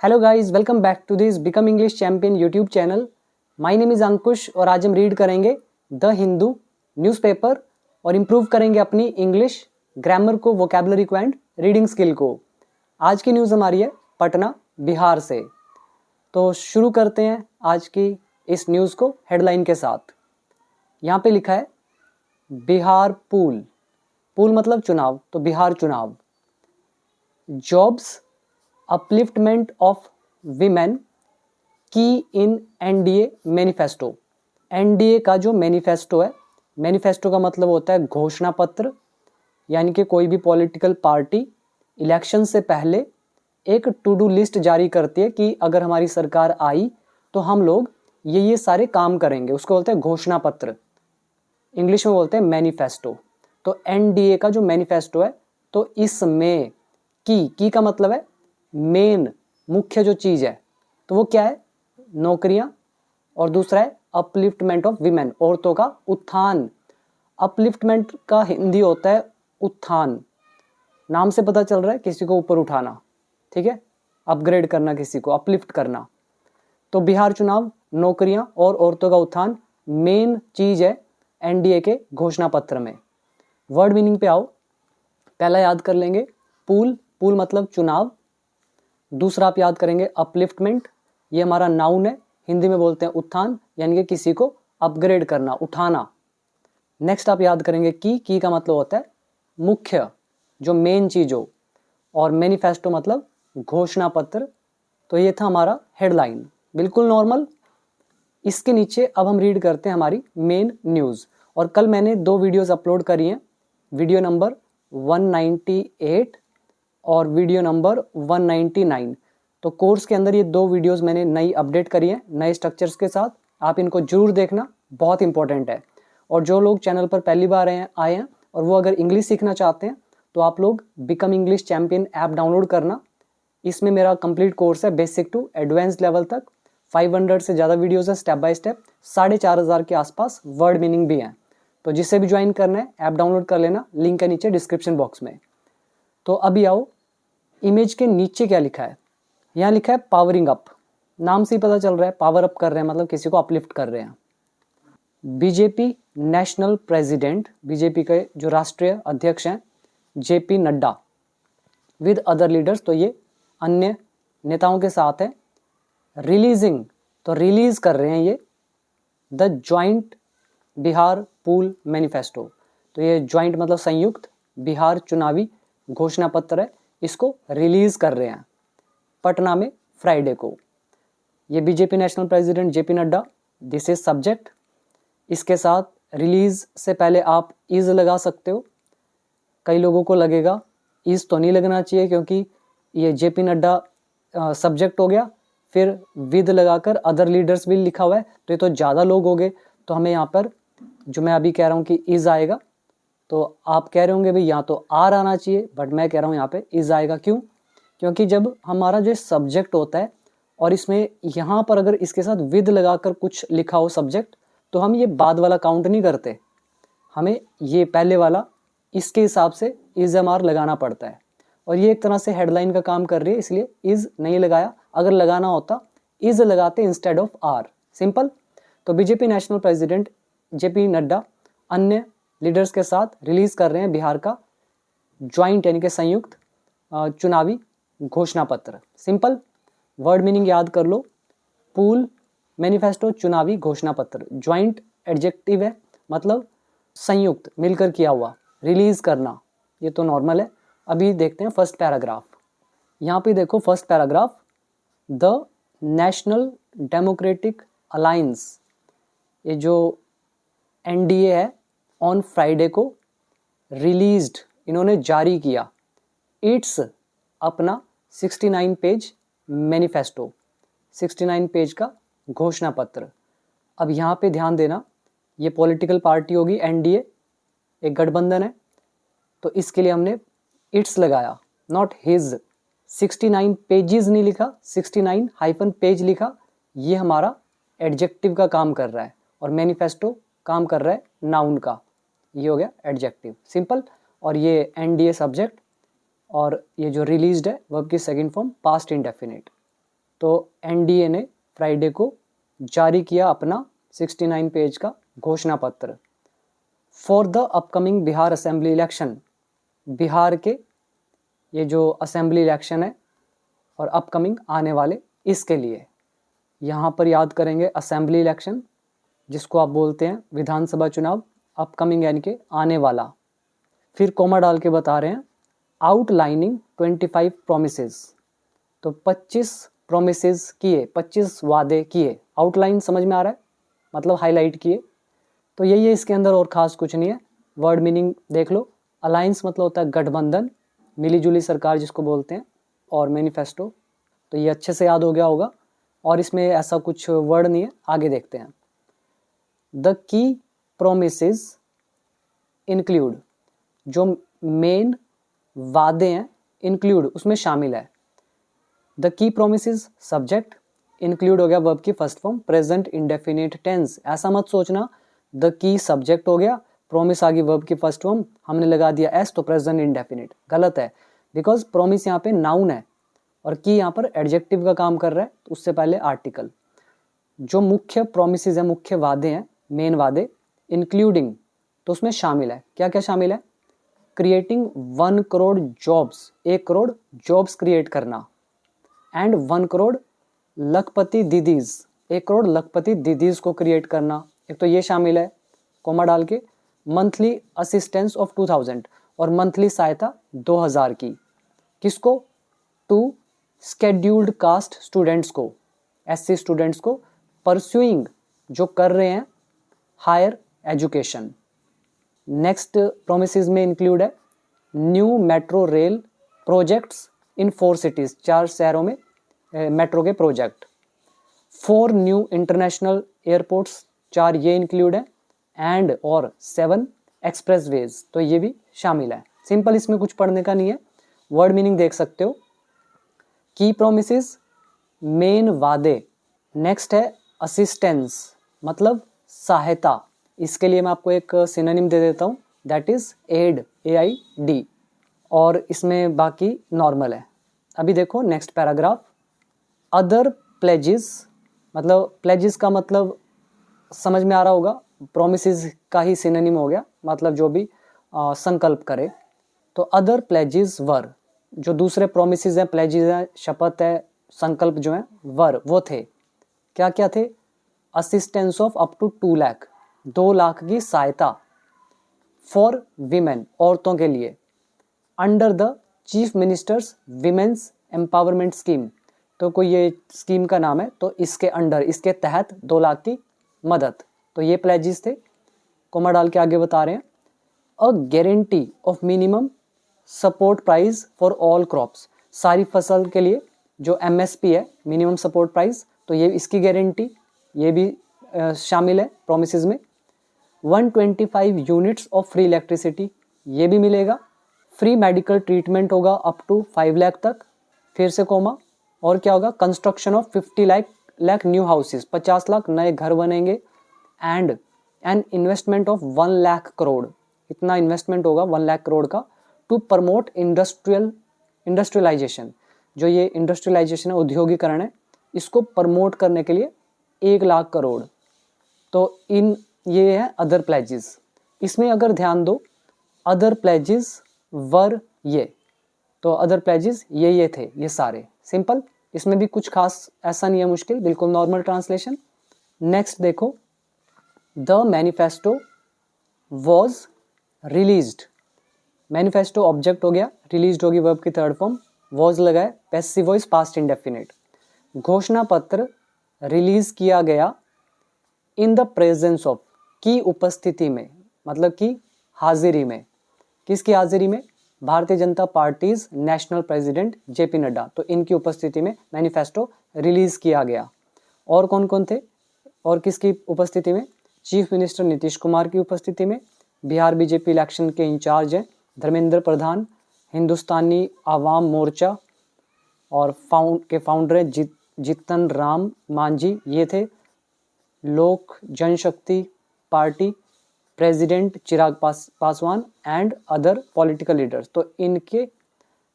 Hello guys, welcome back to this become English champion YouTube channel. My name is Ankush और आज हम read करेंगे the Hindu newspaper और improve करेंगे अपनी इंग्लिश ग्रामर को, वोकेबलरी को एंड रीडिंग स्किल को। आज की न्यूज़ हमारी है पटना, बिहार से। तो शुरू करते हैं आज की इस न्यूज़ को हेडलाइन के साथ। यहाँ पे लिखा है बिहार पूल। पूल मतलब चुनाव, तो बिहार चुनाव। जॉब्स अपलिफ्टमेंट ऑफ विमेन की इन एनडीए मैनिफेस्टो। एनडीए का जो मैनिफेस्टो है, मैनिफेस्टो का मतलब होता है घोषणा पत्र, यानी कि कोई भी पॉलिटिकल पार्टी इलेक्शन से पहले एक टू डू लिस्ट जारी करती है कि अगर हमारी सरकार आई तो हम लोग ये सारे काम करेंगे, उसको बोलते हैं घोषणा पत्र, इंग्लिश में बोलते हैं मैनिफेस्टो। तो एनडीए का जो मैनिफेस्टो है, तो इसमें की का मतलब है मेन, मुख्य जो चीज़ है, तो वो क्या है? नौकरियां। और दूसरा है अपलिफ्टमेंट ऑफ विमेन, औरतों का उत्थान। अपलिफ्टमेंट का हिंदी होता है उत्थान। नाम से पता चल रहा है किसी को ऊपर उठाना, ठीक है, अपग्रेड करना, किसी को अपलिफ्ट करना। तो बिहार चुनाव, नौकरियां और औरतों का उत्थान मेन चीज है एनडीए के घोषणा पत्र में। वर्ड मीनिंग पे आओ। पहला याद कर लेंगे पूल, पूल मतलब चुनाव। दूसरा आप याद करेंगे अपलिफ्टमेंट, ये हमारा नाउन है, हिंदी में बोलते हैं उत्थान, यानी कि किसी को अपग्रेड करना, उठाना। नेक्स्ट आप याद करेंगे की का मतलब होता है मुख्य, जो मेन चीज हो। और मैनिफेस्टो मतलब घोषणा पत्र। तो ये था हमारा हेडलाइन, बिल्कुल नॉर्मल। इसके नीचे अब हम रीड करते हैं हमारी मेन न्यूज़। और कल मैंने 2 वीडियोस अपलोड करी हैं, वीडियो नंबर 198 और वीडियो नंबर 199। तो कोर्स के अंदर ये 2 वीडियोस मैंने नई अपडेट करी हैं, नए स्ट्रक्चर्स के साथ। आप इनको जरूर देखना, बहुत इंपॉर्टेंट है। और जो लोग चैनल पर पहली बार आए हैं और वो अगर इंग्लिश सीखना चाहते हैं, तो आप लोग become English champion app download करना। इसमें मेरा कंप्लीट कोर्स है, बेसिक टू एडवांस लेवल तक। 500 से ज़्यादा वीडियोज़ है, स्टेप बाय स्टेप। 4500 के आसपास वर्ड मीनिंग भी हैं। तो जिससे भी ज्वाइन करना है, ऐप डाउनलोड कर लेना, लिंक है नीचे डिस्क्रिप्शन बॉक्स में। तो अभी आओ, इमेज के नीचे क्या लिखा है? यहाँ लिखा है पावरिंग अप। नाम से ही पता चल रहा है पावर अप कर रहे हैं, मतलब किसी को अपलिफ्ट कर रहे हैं। बीजेपी नेशनल प्रेसिडेंट, बीजेपी के जो राष्ट्रीय अध्यक्ष हैं JP Nadda, with other leaders, तो ये अन्य नेताओं के साथ है। रिलीजिंग, तो रिलीज कर रहे हैं ये the joint Bihar pool manifesto. तो ये ज्वाइंट मतलब संयुक्त, बिहार चुनावी घोषणा पत्र है, इसको रिलीज कर रहे हैं पटना में फ्राइडे को। ये BJP national president JP Nadda, this is subject. इसके साथ रिलीज से पहले आप इज लगा सकते हो। कई लोगों को लगेगा इज तो नहीं लगना चाहिए क्योंकि ये जेपी नड्डा सब्जेक्ट हो गया, फिर विद लगाकर अदर लीडर्स भी लिखा हुआ है, तो ये तो ज़्यादा लोग हो गए। तो हमें यहाँ पर जो मैं अभी कह रहा हूँ कि इज आएगा, तो आप कह रहे होंगे भाई यहाँ तो आर आना चाहिए, बट मैं कह रहा हूँ यहाँ पे इज आएगा। क्यों? क्योंकि जब हमारा जो सब्जेक्ट होता है और इसमें यहाँ पर अगर इसके साथ विद लगाकर कुछ लिखा हो सब्जेक्ट, तो हम ये बाद वाला काउंट नहीं करते, हमें ये पहले वाला इसके हिसाब से इज एम आर लगाना पड़ता है। और ये एक तरह से हेडलाइन का काम कर रही है, इसलिए इज नहीं लगाया। अगर लगाना होता इज लगाते इंस्टेड ऑफ आर, सिंपल। तो BJP national president JP Nadda अन्य लीडर्स के साथ रिलीज कर रहे हैं बिहार का ज्वाइंट यानी कि संयुक्त चुनावी घोषणा पत्र। सिंपल वर्ड मीनिंग याद कर लो, पूल मैनिफेस्टो चुनावी घोषणा पत्र। ज्वाइंट एडजेक्टिव है, मतलब संयुक्त, मिलकर किया हुआ। रिलीज करना, ये तो नॉर्मल है। अभी देखते हैं फर्स्ट पैराग्राफ। यहाँ पे देखो first paragraph, the national democratic alliance, ये जो एनडीए है, ऑन फ्राइडे को रिलीज्ड, इन्होंने जारी किया इट्स, अपना 69 पेज मैनिफेस्टो, 69 पेज का घोषणा पत्र। अब यहाँ पे ध्यान देना, ये पॉलिटिकल पार्टी होगी एनडीए, एक गठबंधन है, तो इसके लिए हमने इट्स लगाया, नॉट हिज। 69 पेजेस नहीं लिखा, 69 हाइफन पेज लिखा। ये हमारा एडजेक्टिव का काम कर रहा है और मैनिफेस्टो काम कर रहा है नाउन का, ये हो गया एडजेक्टिव, सिंपल। और ये एनडीए सब्जेक्ट, और ये जो रिलीज्ड है वर्ब की सेकंड फॉर्म पास्ट इंडेफिनिट। तो एनडीए ने फ्राइडे को जारी किया अपना 69 पेज का घोषणा पत्र for the upcoming Bihar assembly election. Bihar के ये जो असेंबली इलेक्शन है और अपकमिंग आने वाले, इसके लिए यहाँ पर याद करेंगे असेंबली इलेक्शन, जिसको आप बोलते हैं विधानसभा चुनाव, अपकमिंग यानी कि आने वाला। फिर कोमा डाल के बता रहे हैं आउटलाइनिंग 25 प्रोमिसेस। तो 25 प्रोमिसेस किए, 25 वादे किए। आउटलाइन समझ में आ रहा है, मतलब हाईलाइट किए। तो यही है इसके अंदर, और ख़ास कुछ नहीं है। वर्ड मीनिंग देख लो। अलायंस मतलब होता है गठबंधन, मिलीजुली सरकार जिसको बोलते हैं, और मैनिफेस्टो, तो ये अच्छे से याद हो गया होगा। और इसमें ऐसा कुछ वर्ड नहीं है, आगे देखते हैं। द की प्रोमिसेस इंक्लूड, जो मेन वादे हैं, इंक्लूड उसमें शामिल है। The key promises subject, include हो गया वर्ब की first form present indefinite tense. ऐसा मत सोचना द की सब्जेक्ट हो गया, प्रोमिस आ गई वर्ब की फर्स्ट फॉर्म, हमने लगा दिया एस तो प्रेजेंट इंडेफिनिट। गलत है, बिकॉज प्रोमिस यहाँ पे नाउन है और की यहाँ पर एडजेक्टिव का काम कर रहा है, तो उससे पहले आर्टिकल। जो मुख्य प्रोमिसेस है, मुख्य वादे हैं, मेन वादे, इंक्लूडिंग तो उसमें शामिल है। क्या क्या शामिल है? Creating 1 crore jobs, 1 crore jobs create करना, एंड 1 करोड़ लखपति दीदीज, 1 करोड़ लखपति दीदीज को क्रिएट करना। एक तो ये शामिल है, कोमा डाल के। मंथली असिस्टेंस ऑफ 2000, और मंथली सहायता 2000 की। किसको? टू स्केड्यूल्ड कास्ट स्टूडेंट्स को, एससी स्टूडेंट्स को, परस्यूइंग जो कर रहे हैं हायर एजुकेशन। नेक्स्ट प्रोमिसेस में इंक्लूड है new metro rail projects in 4 cities, 4 शहरों में मेट्रो के प्रोजेक्ट। 4 न्यू इंटरनेशनल एयरपोर्ट्स, 4 ये इंक्लूड है, एंड और 7 एक्सप्रेसवेज, तो ये भी शामिल है। सिंपल, इसमें कुछ पढ़ने का नहीं है, वर्ड मीनिंग देख सकते हो। की प्रोमिसेस मेन वादे। नेक्स्ट है असिस्टेंस, मतलब सहायता। इसके लिए मैं आपको एक सिनोनिम दे देता हूँ, दैट इज एड, AID, और इसमें बाकी नॉर्मल है। अभी देखो नेक्स्ट पैराग्राफ। अदर प्लेजेस, मतलब प्लेजेस का मतलब समझ में आ रहा होगा, प्रोमिसेस का ही सिनोनिम हो गया, मतलब जो भी संकल्प करे। तो अदर प्लेजेस वर, जो दूसरे प्रोमिसेस हैं, प्लेजेस हैं, शपथ है, संकल्प जो हैं, वर वो थे। क्या क्या थे? Assistance of up to 2 lakh, 2 lakh की सहायता। फॉर वीमेन, औरतों के लिए। Under the chief minister's women's empowerment scheme, तो कोई ये स्कीम का नाम है, तो इसके अंडर, इसके तहत 2 लाख की मदद। तो ये प्लेजेस थे। कोमा डाल के आगे बता रहे हैं a guarantee of minimum support price for all crops, सारी फसल के लिए जो MSP है, मिनिमम सपोर्ट प्राइस, तो ये इसकी गारंटी, ये भी शामिल है प्रोमिसेस में। 125 यूनिट्स ऑफ फ्री इलेक्ट्रिसिटी, ये भी मिलेगा। फ्री मेडिकल ट्रीटमेंट होगा अप टू 5 लाख तक। फिर से कोमा, और क्या होगा? Construction of 50 lakh new houses, 50 lakh नए घर बनेंगे। And an investment of 1 lakh crore, इतना इन्वेस्टमेंट होगा 1 लाख करोड़ का, टू प्रमोट इंडस्ट्रियलाइजेशन, जो ये इंडस्ट्रियलाइजेशन है, औद्योगिकरण है, इसको प्रमोट करने के लिए 1 लाख करोड़। तो इन ये है अदर प्लेजेस। इसमें अगर ध्यान दो, अदर प्लेजेस वर ये, तो अदर प्लेजेस ये थे, ये सारे। सिंपल, इसमें भी कुछ खास ऐसा नहीं है मुश्किल, बिल्कुल नॉर्मल ट्रांसलेशन। नेक्स्ट देखो, the manifesto was released. Manifesto object हो गया, रिलीज्ड होगी वर्ब की थर्ड फॉर्म, वॉज लगाए, पैसिव वॉइस पास्ट इंडेफिनिट। घोषणा पत्र रिलीज किया गया इन द प्रेजेंस ऑफ, की उपस्थिति में, मतलब की हाजिरी में। किसकी हाजिरी में? Bharatiya Janata parties national president JP Nadda, तो इनकी उपस्थिति में मैनिफेस्टो रिलीज किया गया। और कौन कौन थे और किसकी उपस्थिति में? चीफ मिनिस्टर नीतीश कुमार की उपस्थिति में। बिहार BJP इलेक्शन के इंचार्ज हैं धर्मेंद्र प्रधान, हिंदुस्तानी आवाम मोर्चा और फाउंडर हैं जीतन राम मांझी, ये थे। Lok Janshakti party president Chirag Paswan and other political leaders, तो इनके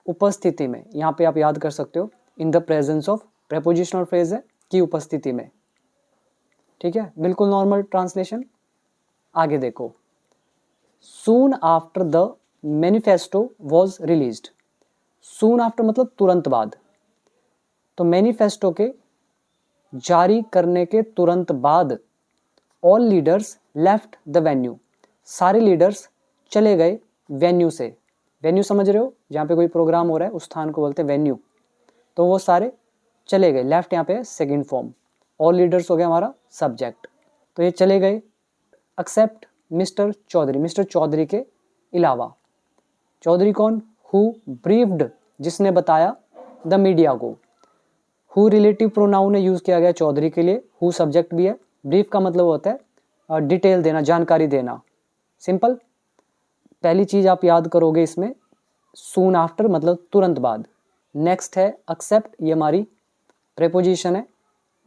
उपस्थिति में, यहाँ पे आप याद कर सकते हो, in the presence of prepositional phrase है की उपस्थिति में, ठीक है, बिल्कुल नॉर्मल ट्रांसलेशन। आगे देखो, soon after the manifesto was released. Soon after मतलब तुरंत बाद, तो मैनिफेस्टो के जारी करने के तुरंत बाद all leaders left the venue, सारे लीडर्स चले गए वेन्यू से। वेन्यू समझ रहे हो, जहाँ पे कोई प्रोग्राम हो रहा है उस स्थान को बोलते हैं वेन्यू। तो वो सारे चले गए, लेफ्ट यहाँ पे सेकंड फॉर्म, ऑल लीडर्स हो गया हमारा सब्जेक्ट, तो ये चले गए except mister Chaudhary, mister Chaudhary के अलावा। चौधरी कौन? हु ब्रीफ्ड, जिसने बताया, द मीडिया को। हु रिलेटिव प्रोनाउन यूज किया गया चौधरी के लिए, हु सब्जेक्ट भी है, ब्रीफ का मतलब होता है डिटेल देना, जानकारी देना, सिंपल। पहली चीज आप याद करोगे इसमें, सून आफ्टर मतलब तुरंत बाद। नेक्स्ट है एक्सेप्ट, ये हमारी प्रेपोजिशन है,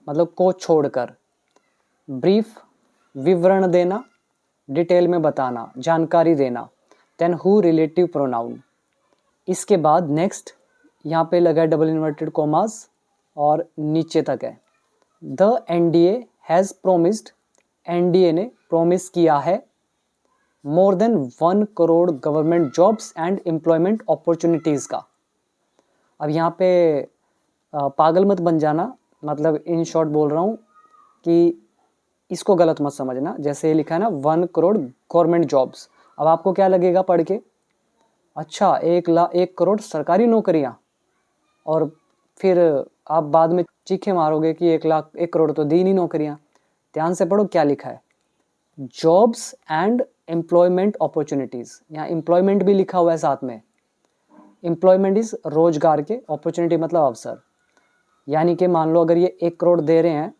मतलब को छोड़कर। ब्रीफ विवरण देना, डिटेल में बताना, जानकारी देना। Then who relative pronoun. इसके बाद नेक्स्ट यहाँ पे लगा है डबल इन्वर्टेड कॉमास और नीचे तक है। The NDA has promised, NDA ने प्रोमिस किया है more than 1 crore government jobs and employment opportunities का। अब यहाँ पे पागल मत बन जाना, मतलब इन शॉर्ट बोल रहा हूँ कि इसको गलत मत समझना। जैसे लिखा है ना 1 करोड़ गवर्नमेंट जॉब्स, अब आपको क्या लगेगा पढ़ के, अच्छा 1 करोड़ सरकारी नौकरियाँ, और फिर आप बाद में चीखे मारोगे कि 1 करोड़ तो दी नहीं नौकरियाँ। ध्यान से पढ़ो क्या लिखा है, जॉब्स एंड एम्प्लॉयमेंट अपॉर्चुनिटीज़। यहाँ एम्प्लॉयमेंट भी लिखा हुआ है साथ में। एम्प्लॉयमेंट इज रोजगार के, अपॉर्चुनिटी मतलब अवसर। यानी कि मान लो अगर ये 1 करोड़ दे रहे हैं,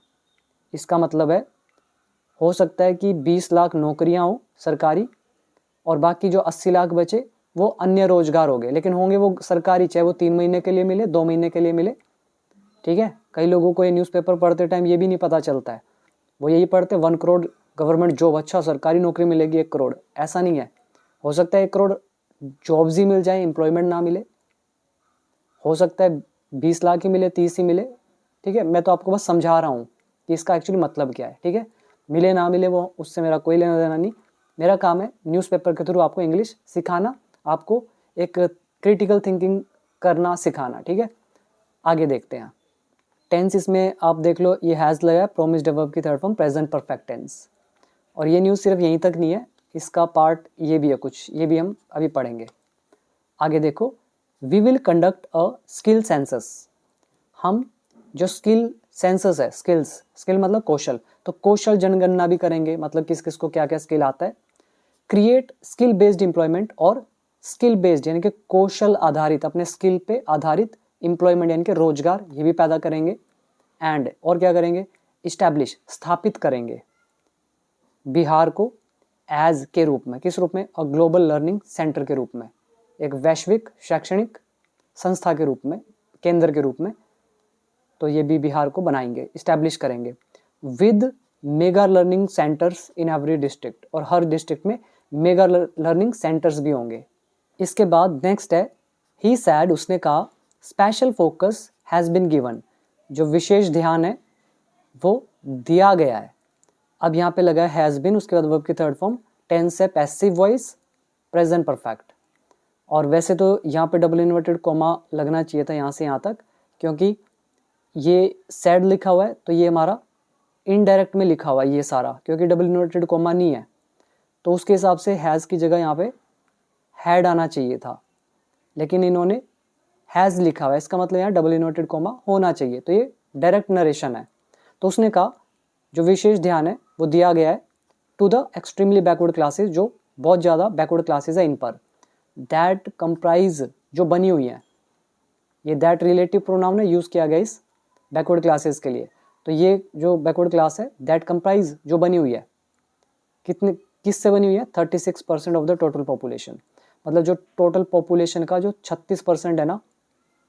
इसका मतलब है हो सकता है कि 20 लाख नौकरियां हो सरकारी, और बाकी जो 80 लाख बचे वो अन्य रोजगार हो गए, लेकिन होंगे वो सरकारी, चाहे वो 3 महीने के लिए मिले, 2 महीने के लिए मिले, ठीक है। कई लोगों को ये न्यूज़पेपर पढ़ते टाइम ये भी नहीं पता चलता है, वो यही पढ़ते 1 करोड़ गवर्नमेंट जॉब, अच्छा सरकारी नौकरी मिलेगी 1 करोड़, ऐसा नहीं है। हो सकता है 1 करोड़ जॉब्स ही मिल जाए, एम्प्लॉयमेंट ना मिले, हो सकता है 20 लाख ही मिले, 30 ही मिले, ठीक है। मैं तो आपको बस समझा रहा हूँ कि इसका एक्चुअली मतलब क्या है, ठीक है। मिले ना मिले वो उससे मेरा कोई लेना देना नहीं, मेरा काम है न्यूज़पेपर के थ्रू आपको इंग्लिश सिखाना, आपको एक क्रिटिकल थिंकिंग करना सिखाना, ठीक है। आगे देखते हैं टेंस, इसमें आप देख लो ये हैज़ लगा है, प्रोमिस्ड वर्ब की third form present perfect tense. और ये न्यूज़ सिर्फ यहीं तक नहीं है, इसका पार्ट ये भी है कुछ, ये भी हम अभी पढ़ेंगे। आगे देखो, we will conduct a skill census. हम जो स्किल सेंसस है, स्किल्स, स्किल मतलब कौशल, तो कौशल जनगणना भी करेंगे, मतलब किस किस को क्या क्या स्किल आता है। क्रिएट स्किल बेस्ड एम्प्लॉयमेंट, और स्किल बेस्ड यानी कि कौशल आधारित, अपने स्किल पे आधारित एम्प्लॉयमेंट यानी कि रोजगार, ये भी पैदा करेंगे। एंड और क्या करेंगे, इस्टेब्लिश स्थापित करेंगे बिहार को एज के रूप में, किस रूप में, अ ग्लोबल लर्निंग सेंटर के रूप में, एक वैश्विक शैक्षणिक संस्था के रूप में, केंद्र के रूप में। तो ये भी बिहार को बनाएंगे, इस्टेब्लिश करेंगे with mega learning centres in every district, और हर डिस्ट्रिक्ट में मेगा लर्निंग सेंटर्स भी होंगे। इसके बाद नेक्स्ट है ही सैड, उसने कहा special focus has been given, जो विशेष ध्यान है वो दिया गया है। अब यहाँ पे लगा है हैज़ बिन, उसके बाद वर्ब की थर्ड फॉर्म, टेंस है पैसिव वॉइस, प्रेजेंट परफेक्ट। और वैसे तो यहाँ पे डबल इन्वर्टेड कॉमा लगना चाहिए था यहाँ से यहाँ तक, क्योंकि ये सैड लिखा हुआ है तो ये हमारा इनडायरेक्ट में लिखा हुआ है ये सारा, क्योंकि डबल इन्वर्टेड कॉमा नहीं है, तो उसके हिसाब से हैज़ की जगह यहाँ पे हैड आना चाहिए था, लेकिन इन्होंने हैज़ लिखा हुआ है, इसका मतलब यहाँ डबल इन्वर्टेड कॉमा होना चाहिए, तो ये डायरेक्ट नरेशन है। तो उसने कहा जो विशेष ध्यान है वो दिया गया है to the extremely backward classes, जो बहुत ज़्यादा बैकवर्ड क्लासेस है इन पर। दैट कंप्राइज, जो बनी हुई है, ये दैट रिलेटिव प्रोनाउन है, यूज़ किया गया इस बैकवर्ड क्लासेस के लिए। तो ये जो बैकवर्ड क्लास है दैट कंप्राइज, जो बनी हुई है, कितने किससे बनी हुई है, 36% ऑफ द टोटल पॉपुलेशन, मतलब जो टोटल पॉपुलेशन का जो 36% है ना,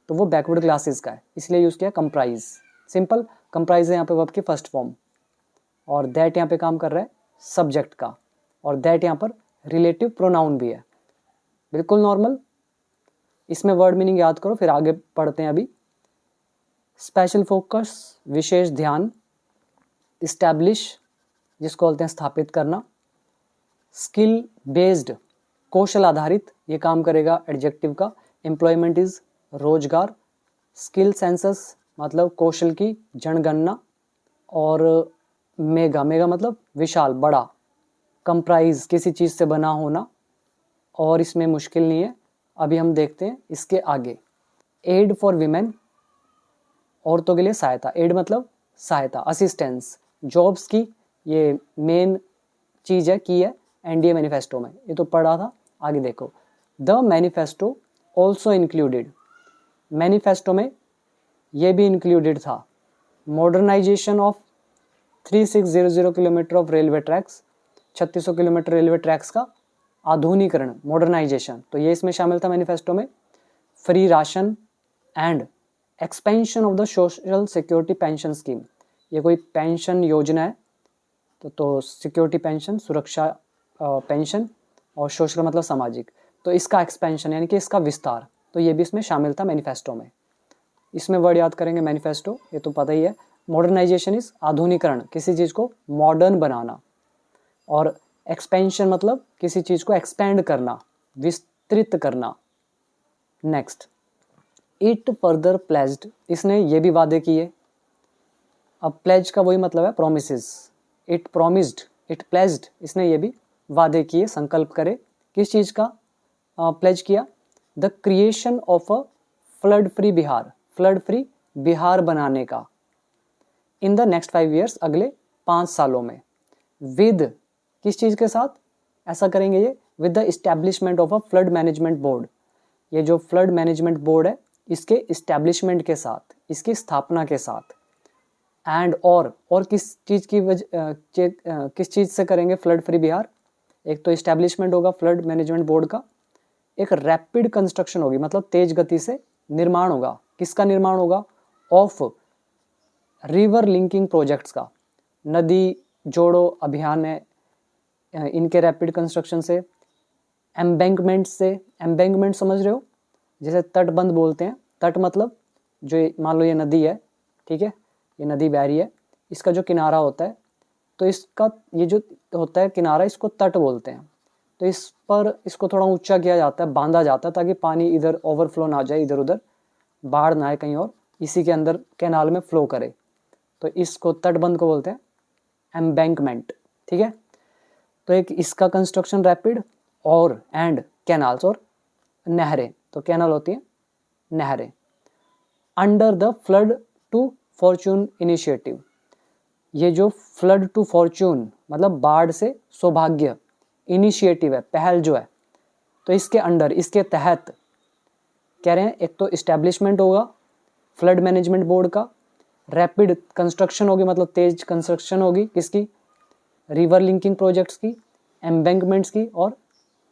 तो वो बैकवर्ड क्लासेस का है, इसलिए यूज़ किया कंप्राइज। सिंपल, कंप्राइज है यहाँ पे वर्ब की फर्स्ट फॉर्म, और दैट यहाँ पे काम कर रहा है सब्जेक्ट का, और दैट यहाँ पर रिलेटिव प्रोनाउन भी है, बिल्कुल नॉर्मल। इसमें वर्ड मीनिंग याद करो, फिर आगे पढ़ते हैं अभी। स्पेशल फोकस, विशेष ध्यान, इस्टेब्लिश जिसको बोलते हैं स्थापित करना, स्किल बेस्ड कौशल आधारित ये काम करेगा एडजेक्टिव का, एम्प्लॉयमेंट इज रोजगार, स्किल सेंसस मतलब कौशल की जनगणना, और मेगा मेगा मतलब विशाल बड़ा, कंप्राइज किसी चीज़ से बना होना, और इसमें मुश्किल नहीं है। अभी हम देखते हैं इसके आगे। एड फॉर वीमेन, औरतों के लिए सहायता, एड मतलब सहायता, असिस्टेंस, जॉब्स की ये मेन चीज़ है की है एनडीए मैनिफेस्टो में, ये तो पढ़ा था। आगे देखो, the manifesto also included, manifesto में ये भी इंक्लूडेड था modernisation of 3600 kilometre of railway tracks, 3600 kilometre railway tracks का आधुनिकरण, मॉडर्नाइजेशन, तो ये इसमें शामिल था मैनिफेस्टो में। Free ration and expansion of the social security pension scheme, ये कोई पेंशन योजना है तो सिक्योरिटी पेंशन, सुरक्षा पेंशन, और सोशल मतलब सामाजिक, तो इसका एक्सपेंशन यानी कि इसका विस्तार, तो ये भी इसमें शामिल था मैनिफेस्टो में। इसमें वर्ड याद करेंगे मैनिफेस्टो, ये तो पता ही है। मॉडर्नाइजेशन इज आधुनिकरण, किसी चीज़ को मॉडर्न बनाना, और एक्सपेंशन मतलब किसी चीज़ को एक्सपेंड करना, विस्तृत करना। नेक्स्ट, इट फर्दर प्लेज्ड, इसने ये भी वादे किए। अब प्लेज का वही मतलब है promises, it promised, it pledged, इसने ये भी वादे किए, संकल्प करे, किस चीज़ का प्लेज किया, the creation of a flood free Bihar, flood free Bihar बनाने का, इन द नेक्स्ट 5 ईयर्स, अगले 5 सालों में, विद किस चीज़ के साथ ऐसा करेंगे ये, with the establishment of a flood management board, ये जो फ्लड मैनेजमेंट बोर्ड है इसके इस्टेब्लिशमेंट के साथ, इसकी स्थापना के साथ, एंड और किस चीज़ की किस चीज़ से करेंगे फ्लड फ्री बिहार, एक तो इस्टेब्लिशमेंट होगा फ्लड मैनेजमेंट बोर्ड का, एक रैपिड कंस्ट्रक्शन होगी मतलब तेज गति से निर्माण होगा, किसका निर्माण होगा, ऑफ रिवर लिंकिंग प्रोजेक्ट्स का, नदी जोड़ो अभियान है इनके रैपिड कंस्ट्रक्शन से, एम्बैंकमेंट से, एम्बैंकमेंट समझ रहे हो, जैसे तटबंध बोलते हैं, तट मतलब जो मान लो ये नदी है, ठीक है, ये नदी बह रही है, इसका जो किनारा होता है, तो इसका ये जो होता है किनारा, इसको तट बोलते हैं, तो इस पर इसको थोड़ा ऊंचा किया जाता है, बांधा जाता है ताकि पानी इधर ओवरफ्लो ना जाए, इधर उधर बाढ़ ना आए कहीं और, इसी के अंदर कैनाल में फ्लो करे, तो इसको तटबंध को बोलते हैं एम्बैंकमेंट, ठीक है। तो एक इसका कंस्ट्रक्शन रैपिड, और एंड कैनाल्स, और नहरें, तो कैनाल होती हैं नहरें, under the flood to fortune initiative, ये जो फ्लड टू फॉर्चून मतलब बाढ़ से सौभाग्य इनिशिएटिव है, पहल जो है, तो इसके अंडर, इसके तहत कह रहे हैं, एक तो इस्टेब्लिशमेंट होगा फ्लड मैनेजमेंट बोर्ड का, रैपिड कंस्ट्रक्शन होगी मतलब तेज कंस्ट्रक्शन होगी किसकी, रिवर लिंकिंग प्रोजेक्ट्स की, एम्बैंकमेंट्स की, और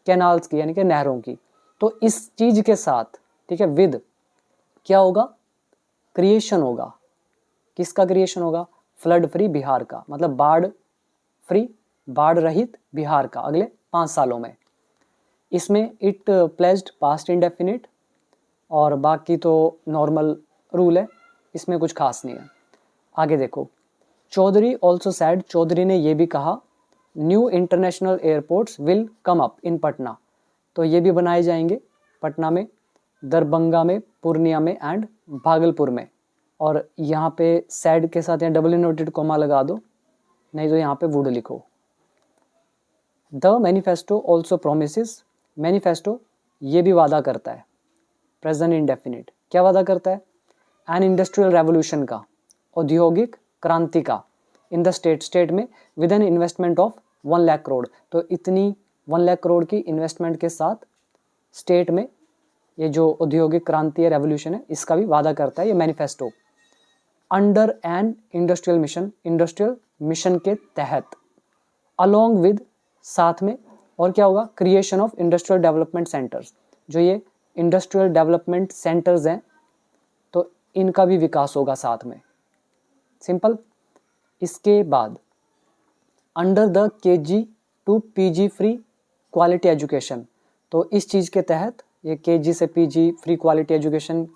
कैनाल्स की यानी कि नहरों की। तो इस चीज के साथ, ठीक है, विद क्या होगा, क्रिएशन होगा, किसका क्रिएशन होगा, फ्लड फ्री बिहार का, मतलब बाढ़ फ्री, बाढ़ रहित बिहार का अगले 5 सालों में। इसमें इट प्लेज्ड पास्ट इंडेफिनिट, और बाकी तो नॉर्मल रूल है, इसमें कुछ खास नहीं है। आगे देखो, चौधरी ऑल्सो सैड, चौधरी ने ये भी कहा, new international airports will come up in Patna, तो ये भी बनाए जाएंगे पटना में, दरभंगा में, पूर्णिया में एंड भागलपुर में। और यहाँ पे सैड के साथ यहाँ डबल इनवर्टेड कॉमा लगा दो, नहीं तो यहाँ पे वुड लिखो। The manifesto also promises, manifesto ये भी वादा करता है, प्रेजेंट इंडेफिनिट, क्या वादा करता है, एन इंडस्ट्रियल रेवोल्यूशन का, औद्योगिक क्रांति का, इन द स्टेट, स्टेट में, with an investment of 1 lakh crore, तो इतनी 1 लाख करोड़ की इन्वेस्टमेंट के साथ स्टेट में ये जो औद्योगिक क्रांति है, रेवोल्यूशन है, इसका भी वादा करता है ये manifesto. Under an industrial mission, industrial mission के तहत, अलोंग विद, साथ में, और क्या होगा, creation of industrial development centres, जो ये इंडस्ट्रियल डेवलपमेंट सेंटर्स हैं तो इनका भी विकास होगा साथ में, सिंपल। इसके बाद under the KG to PG free quality education, तो इस चीज़ के तहत, ये KG से PG फ्री क्वालिटी एजुकेशन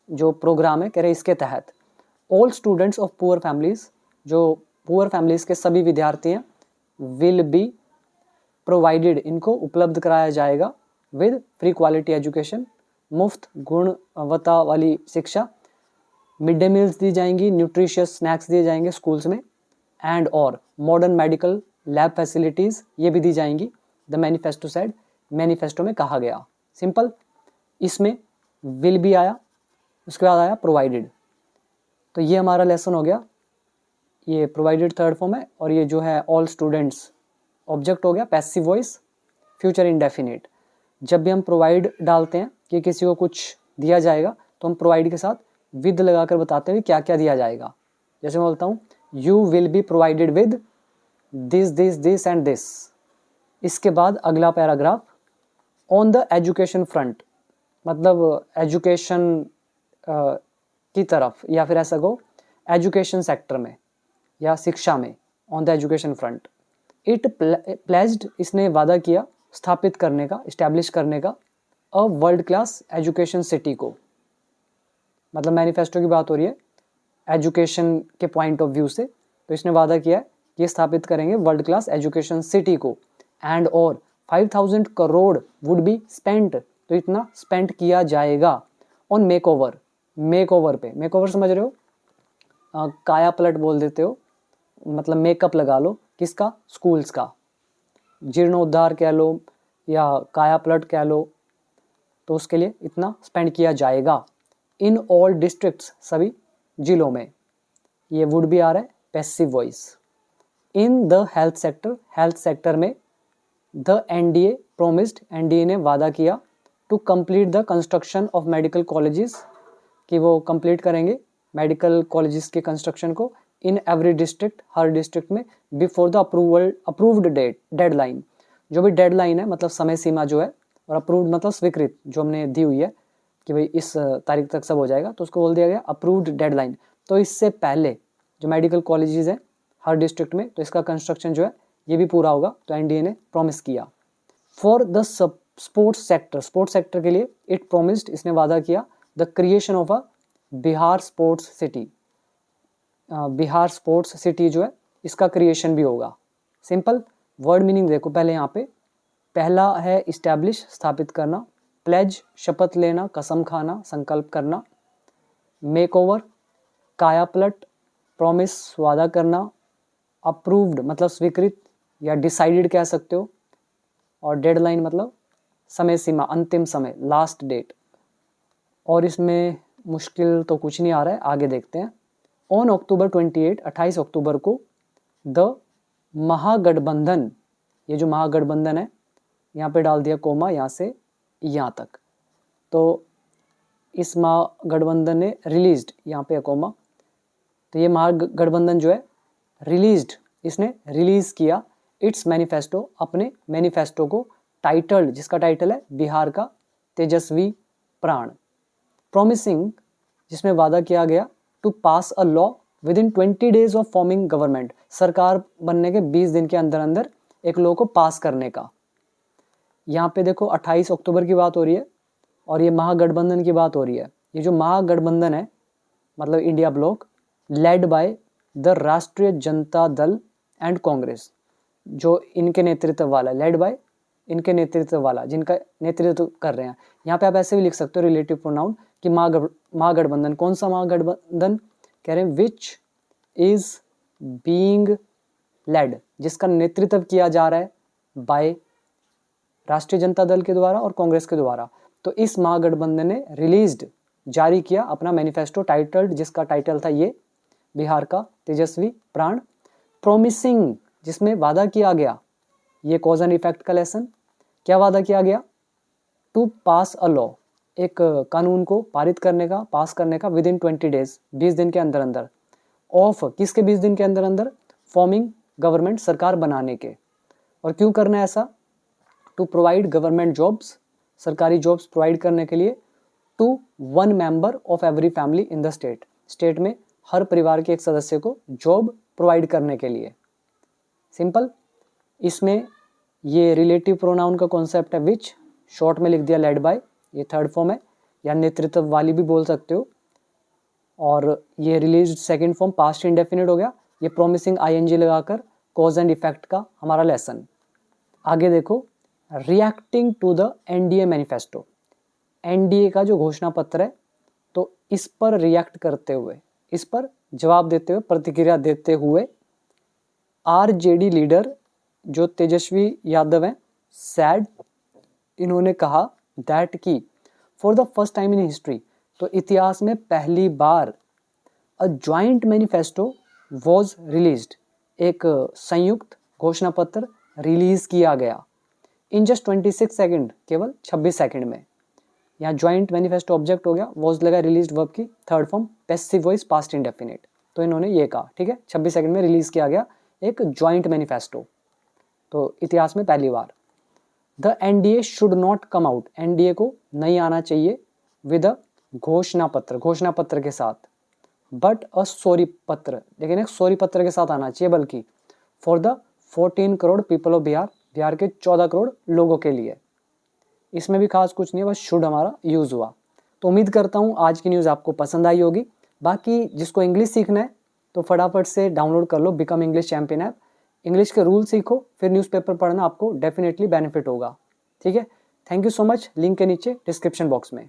जो प्रोग्राम है, कह रहे इसके तहत all students of poor families, जो पुअर फैमिलीज के सभी विद्यार्थी हैं, विल बी प्रोवाइडेड, इनको उपलब्ध कराया जाएगा विद फ्री क्वालिटी एजुकेशन, मुफ्त गुणवत्ता वाली शिक्षा, मिड डे मील्स दी जाएंगी, न्यूट्रिशियस स्नैक्स दिए जाएंगे स्कूल्स में, एंड और मॉडर्न मेडिकल लैब फैसिलिटीज़ ये भी दी जाएंगी। द मैनिफेस्टो सेड, मैनिफेस्टो में कहा गया। सिंपल, इसमें विल भी आया, उसके बाद आया प्रोवाइडेड। तो ये हमारा लेसन हो गया, ये प्रोवाइडेड थर्ड फॉर्म है, और ये जो है ऑल स्टूडेंट्स ऑब्जेक्ट हो गया, पैसिव वॉइस, फ्यूचर इंडेफिनिट। जब भी हम प्रोवाइड डालते हैं कि किसी को कुछ दिया जाएगा, तो हम प्रोवाइड के साथ विद लगाकर बताते हैं क्या क्या दिया जाएगा। जैसे मैं बोलता हूँ you will be provided with this this this and this. इसके बाद अगला paragraph, on the education front, मतलब एजुकेशन की तरफ, या फिर ऐसा कहो एजुकेशन सेक्टर में या शिक्षा में, on the education front. It pledged, इसने वादा किया स्थापित करने का, इस्टेब्लिश करने का, a world class education city को। मतलब मैनिफेस्टो की बात हो रही है एजुकेशन के पॉइंट ऑफ व्यू से, तो इसने वादा किया है कि ये स्थापित करेंगे वर्ल्ड क्लास एजुकेशन सिटी को, एंड और 5000 करोड़ वुड बी स्पेंट, तो इतना स्पेंड किया जाएगा ऑन मेकओवर, मेकओवर पे, मेकओवर समझ रहे हो, काया पलट बोल देते हो, मतलब मेकअप लगा लो, किसका, स्कूल्स का, जीर्णोद्धार कह लो या काया पलट कह लो, तो उसके लिए इतना स्पेंड किया जाएगा। इन ऑल डिस्ट्रिक्ट्स, सभी जिलों में, ये वुड भी आ रहा है, passive voice. In the health sector, health sector में द एनडीए प्रोमिस्ड, एनडीए ने वादा किया, to complete the construction of medical colleges, कि वो कंप्लीट करेंगे मेडिकल कॉलेजेस के कंस्ट्रक्शन को, इन एवरी डिस्ट्रिक्ट, हर डिस्ट्रिक्ट में, बिफोर द अप्रूव्ड डेडलाइन, जो भी डेडलाइन है मतलब समय सीमा जो है, और अप्रूव्ड मतलब स्वीकृत, जो हमने दी हुई है कि भाई इस तारीख तक सब हो जाएगा, तो उसको बोल दिया गया अप्रूव्ड डेडलाइन। तो इससे पहले जो मेडिकल कॉलेजेस हैं हर डिस्ट्रिक्ट में, तो इसका कंस्ट्रक्शन जो है ये भी पूरा होगा, तो एनडीए ने प्रॉमिस किया। For the sports sector, sports sector के लिए इट प्रोमिस्ड, इसने वादा किया, the creation of a Bihar sports city, Bihar sports city जो है इसका क्रिएशन भी होगा। सिंपल, वर्ड मीनिंग देखो पहले यहाँ पे, पहला है इस्टेब्लिश, स्थापित करना, प्लेज शपथ लेना, कसम खाना, संकल्प करना, मेकओवर काया पलट, प्रॉमिस वादा करना, अप्रूव्ड मतलब स्वीकृत या डिसाइडेड कह सकते हो, और डेडलाइन मतलब समय सीमा, अंतिम समय, लास्ट डेट। और इसमें मुश्किल तो कुछ नहीं आ रहा है, आगे देखते हैं। ऑन अक्टूबर 28, 28 अक्टूबर को द महागठबंधन, ये जो महागठबंधन है यहाँ पे डाल दिया कोमा, यहाँ से यहाँ तक, तो इस महागठबंधन ने रिलीज्ड, यहाँ पे कोमा, तो ये महागठबंधन जो है रिलीज्ड, इसने रिलीज किया इट्स मैनिफेस्टो, अपने मैनिफेस्टो को, टाइटल्ड, जिसका टाइटल है बिहार का तेजस्वी प्राण, प्रॉमिसिंग, जिसमें वादा किया गया, to pass a law within 20 days of forming government, सरकार बनने के 20 दिन के अंदर अंदर एक लॉ को पास करने का। यहाँ पे देखो 28 अक्टूबर की बात हो रही है, और ये महागठबंधन की बात हो रही है। ये जो महागठबंधन है मतलब India block, led by the राष्ट्रीय जनता दल एंड कांग्रेस, जो इनके नेतृत्व वाला, लेड बाय इनके नेतृत्व वाला, जिनका नेतृत्व कर रहे हैं। यहाँ पे आप ऐसे भी लिख सकते हो रिलेटिव प्रोनाउन कि महागठबंधन, कौन सा महागठबंधन कह रहे हैं, विच इज बीइंग लेड, जिसका नेतृत्व किया जा रहा है बाय राष्ट्रीय जनता दल के द्वारा और कांग्रेस के द्वारा। तो इस महागठबंधन ने रिलीज्ड, जारी किया अपना मैनिफेस्टो, टाइटल्ड, जिसका टाइटल था ये बिहार का तेजस्वी प्राण, प्रोमिसिंग, जिसमें वादा किया गया, ये कॉज एंड इफेक्ट का लेसन, क्या वादा किया गया, टू पास अ लॉ, एक कानून को पारित करने का, पास करने का, विद इन 20 डेज, 20 दिन के अंदर अंदर, ऑफ, किसके 20 दिन के अंदर अंदर, फॉर्मिंग गवर्नमेंट, सरकार बनाने के। और क्यों करना है ऐसा, टू प्रोवाइड गवर्नमेंट जॉब्स, सरकारी जॉब्स प्रोवाइड करने के लिए, to 1 member of every family in the state, state में हर परिवार के एक सदस्य को जॉब प्रोवाइड करने के लिए। सिंपल, इसमें ये रिलेटिव प्रोनाउन का कॉन्सेप्ट है, विच शॉर्ट में लिख दिया लेड बाय, ये थर्ड फॉर्म है, या नेतृत्व वाली भी बोल सकते हो, और ये release second form past indefinite हो गया। ये प्रोमिसिंग आईएनजी लगाकर कॉज एंड इफेक्ट का हमारा लेसन। आगे देखो, reacting to the NDA manifesto. NDA का जो घोषणा पत्र है, तो इस पर रिएक्ट करते हुए, इस पर जवाब देते हुए, प्रतिक्रिया देते हुए आरजेडी लीडर जो तेजस्वी यादव हैं, सैड, इन्होंने कहा दैट की for the first time in history, तो इतिहास में पहली बार a joint manifesto was released, एक संयुक्त घोषणा पत्र रिलीज किया गया इन जस्ट 26 सेकंड, केवल 26 सेकंड में। यहाँ ज्वाइंट मैनिफेस्टो ऑब्जेक्ट हो गया, वॉज लगा रिलीज वर्ब की third form passive voice past indefinite, तो इन्होंने ये कहा, ठीक है, 26 सेकंड में रिलीज किया गया एक ज्वाइंट मैनिफेस्टो, तो इतिहास में पहली बार। The NDA should not come out, NDA को नहीं आना चाहिए विद अ घोषणा पत्र के साथ, बट अ सॉरी पत्र, लेकिन एक सॉरी पत्र के साथ आना चाहिए, बल्कि for the 14 crore people of Bihar, Bihar के 14 करोड़ लोगों के लिए। इसमें भी खास कुछ नहीं है, बस शुड हमारा यूज हुआ। तो उम्मीद करता हूँ आज की न्यूज़ आपको पसंद आई होगी। बाकी जिसको इंग्लिश सीखना है तो फटाफट से डाउनलोड कर लो become English champion app, English के रूल सीखो, फिर न्यूज़पेपर पढ़ना आपको डेफिनेटली बेनिफिट होगा। ठीक है, thank you so much. Link के नीचे डिस्क्रिप्शन बॉक्स में।